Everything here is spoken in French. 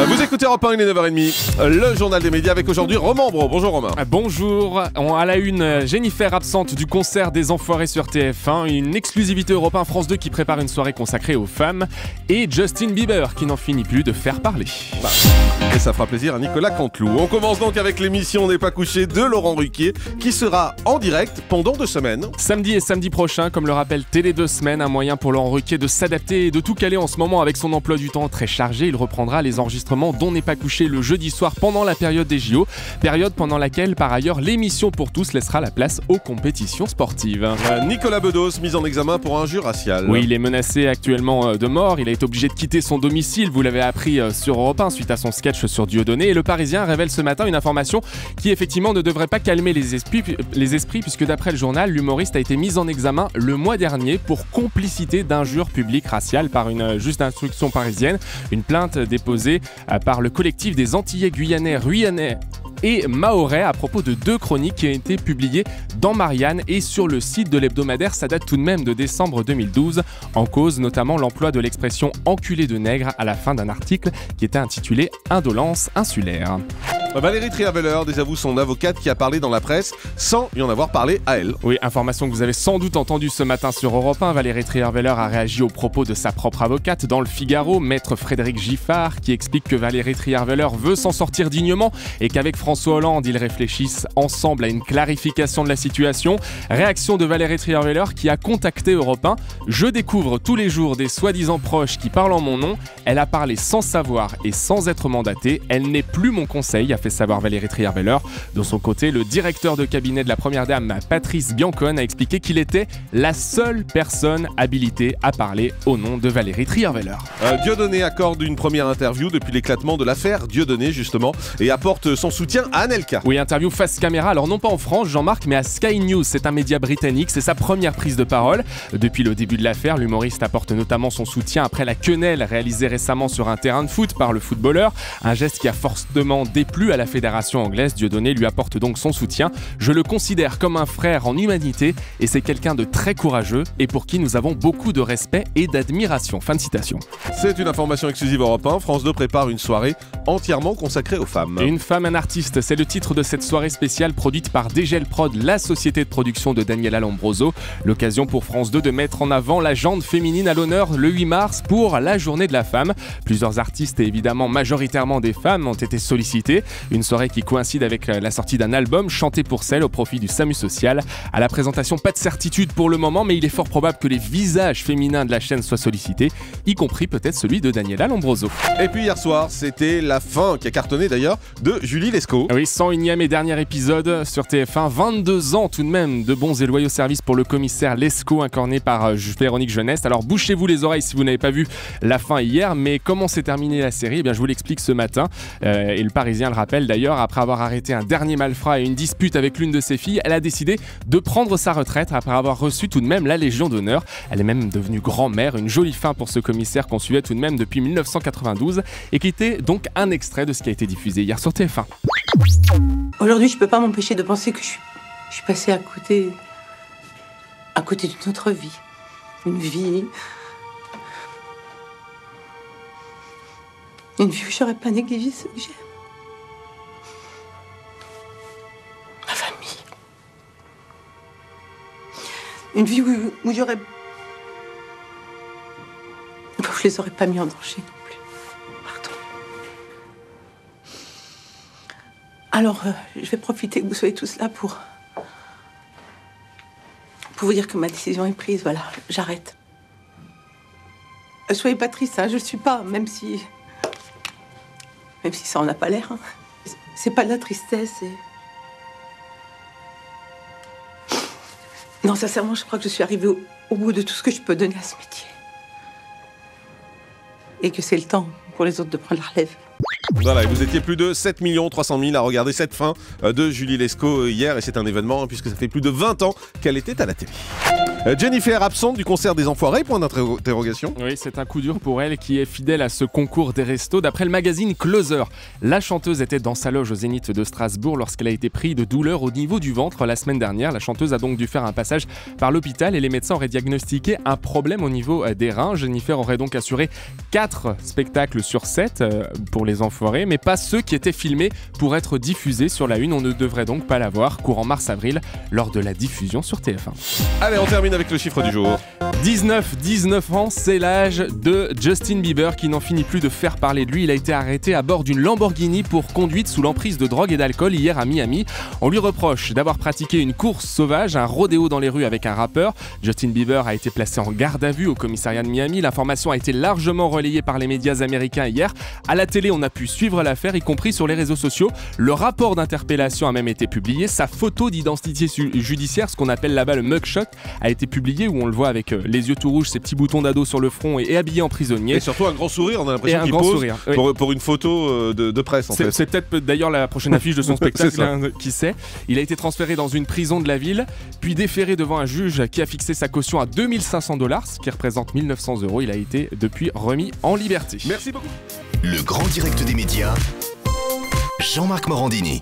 Vous écoutez Europe 1, il est 9h30, le journal des médias avec aujourd'hui Romain Bro. Bonjour Romain. Bonjour, à la une, Jennifer absente du concert des Enfoirés sur TF1, une exclusivité Europe 1 France 2 qui prépare une soirée consacrée aux femmes et Justin Bieber qui n'en finit plus de faire parler. Et ça fera plaisir à Nicolas Canteloup. On commence donc avec l'émission On n'est pas couché de Laurent Ruquier qui sera en direct pendant 2 semaines. Samedi et samedi prochain, comme le rappelle Télé 2 semaines, un moyen pour Laurent Ruquier de s'adapter et de tout caler en ce moment avec son emploi du temps très chargé. Il reprendra les enregistrements d'On n'est pas couché le jeudi soir pendant la période des JO, période pendant laquelle par ailleurs l'émission pour tous laissera la place aux compétitions sportives. Nicolas Bedos, mis en examen pour injure raciale. Oui, il est menacé actuellement de mort, il a été obligé de quitter son domicile, vous l'avez appris sur Europe 1 suite à son sketch sur Dieudonné, et le Parisien révèle ce matin une information qui effectivement ne devrait pas calmer les esprits puisque d'après le journal, l'humoriste a été mis en examen le mois dernier pour complicité d'injures publiques raciales par une juge d'instruction parisienne, une plainte déposée par le collectif des Antillais guyanais et mahorais à propos de 2 chroniques qui ont été publiées dans Marianne et sur le site de l'hebdomadaire. Ça date tout de même de décembre 2012. En cause notamment l'emploi de l'expression « enculé de nègre » à la fin d'un article qui était intitulé « Indolence insulaire ». Valérie Trierweiler désavoue son avocate qui a parlé dans la presse sans y en avoir parlé à elle. Oui, information que vous avez sans doute entendue ce matin sur Europe 1. Valérie Trierweiler a réagi aux propos de sa propre avocate dans le Figaro, maître Frédéric Giffard, qui explique que Valérie Trierweiler veut s'en sortir dignement et qu'avec François Hollande, ils réfléchissent ensemble à une clarification de la situation. Réaction de Valérie Trierweiler qui a contacté Europe 1. Je découvre tous les jours des soi-disant proches qui parlent en mon nom. Elle a parlé sans savoir et sans être mandatée. Elle n'est plus mon conseil, a fait savoir Valérie Trierweiler. De son côté, le directeur de cabinet de la première dame, Patrice Biancone, a expliqué qu'il était la seule personne habilitée à parler au nom de Valérie Trierweiler. Dieudonné accorde une première interview depuis l'éclatement de l'affaire Dieudonné justement et apporte son soutien à Anelka. Oui, interview face caméra, alors non pas en France, Jean-Marc, mais à Sky News, c'est un média britannique, c'est sa première prise de parole. Depuis le début de l'affaire, l'humoriste apporte notamment son soutien après la quenelle réalisée récemment sur un terrain de foot par le footballeur, un geste qui a fortement déplu à la fédération anglaise. Dieudonné lui apporte donc son soutien. Je le considère comme un frère en humanité et c'est quelqu'un de très courageux et pour qui nous avons beaucoup de respect et d'admiration. Fin de citation. C'est une information exclusive Europe 1. France 2 prépare une soirée entièrement consacrée aux femmes. Une femme, un artiste, c'est le titre de cette soirée spéciale produite par Degel Prod, la société de production de Daniela Lombroso. L'occasion pour France 2 de mettre en avant la gente féminine à l'honneur le 8 mars pour la journée de la femme. Plusieurs artistes et évidemment majoritairement des femmes ont été sollicités. Une soirée qui coïncide avec la sortie d'un album chanté pour celle au profit du SAMU social. À la présentation, pas de certitude pour le moment, mais il est fort probable que les visages féminins de la chaîne soient sollicités, y compris peut-être celui de Daniela Lombroso. Et puis hier soir, c'était la fin qui a cartonné d'ailleurs de Julie Lescaut. Oui, 101e et dernier épisode sur TF1, 22 ans tout de même de bons et loyaux services pour le commissaire Lescaut incarné par Véronique Jeunesse. Alors bouchez-vous les oreilles si vous n'avez pas vu la fin hier, mais comment s'est terminée la série ? Eh bien, je vous l'explique ce matin. Et le Parisien le rappelle d'ailleurs, après avoir arrêté un dernier malfrat et une dispute avec l'une de ses filles, elle a décidé de prendre sa retraite après avoir reçu tout de même la Légion d'honneur. Elle est même devenue grand-mère, une jolie fin pour ce commissaire qu'on suivait tout de même depuis 1992 et qui était donc un extrait de ce qui a été diffusé hier sur TF1. Aujourd'hui, je peux pas m'empêcher de penser que je suis passée à côté d'une autre vie. Une vie où j'aurais pas négligé ce que j'aime. Ma famille. Une vie où je les aurais pas mis en danger non plus. Pardon. Alors, je vais profiter que vous soyez tous là pour vous dire que ma décision est prise. Voilà, j'arrête. Soyez pas triste, hein, je le suis pas, même si ça en a pas l'air. Hein. C'est pas de la tristesse. Non, sincèrement, je crois que je suis arrivée au bout de tout ce que je peux donner à ce métier. Et que c'est le temps pour les autres de prendre la relève. Voilà, et vous étiez plus de 7 300 000 à regarder cette fin de Julie Lescaut hier, et c'est un événement puisque ça fait plus de 20 ans qu'elle était à la télé. Jennifer absente du concert des Enfoirés, point d'interrogation. Oui, c'est un coup dur pour elle qui est fidèle à ce concours des restos. D'après le magazine Closer, la chanteuse était dans sa loge au Zénith de Strasbourg lorsqu'elle a été prise de douleur au niveau du ventre la semaine dernière. La chanteuse a donc dû faire un passage par l'hôpital et les médecins auraient diagnostiqué un problème au niveau des reins. Jennifer aurait donc assuré 4 spectacles sur 7 pour les Enfoirés, mais pas ceux qui étaient filmés pour être diffusés sur la une. On ne devrait donc pas la voir courant mars-avril lors de la diffusion sur TF1. Allez, on termine avec le chiffre du jour. 19 ans, c'est l'âge de Justin Bieber qui n'en finit plus de faire parler de lui. Il a été arrêté à bord d'une Lamborghini pour conduite sous l'emprise de drogue et d'alcool hier à Miami. On lui reproche d'avoir pratiqué une course sauvage, un rodéo dans les rues avec un rappeur. Justin Bieber a été placé en garde à vue au commissariat de Miami. L'information a été largement relayée par les médias américains hier. À la télé, on a pu suivre l'affaire, y compris sur les réseaux sociaux. Le rapport d'interpellation a même été publié. Sa photo d'identité judiciaire, ce qu'on appelle là-bas le mugshot, a été publiée où on le voit avec les yeux tout rouges, ses petits boutons d'ado sur le front et habillé en prisonnier. Et surtout un grand sourire, on a l'impression qu'il pose sourire, oui. pour une photo de presse en fait. C'est peut-être d'ailleurs la prochaine affiche de son spectacle, hein, qui sait. Il a été transféré dans une prison de la ville, puis déféré devant un juge qui a fixé sa caution à $2500, ce qui représente 1 900 €. Il a été depuis remis en liberté. Merci beaucoup. Le grand direct des médias, Jean-Marc Morandini.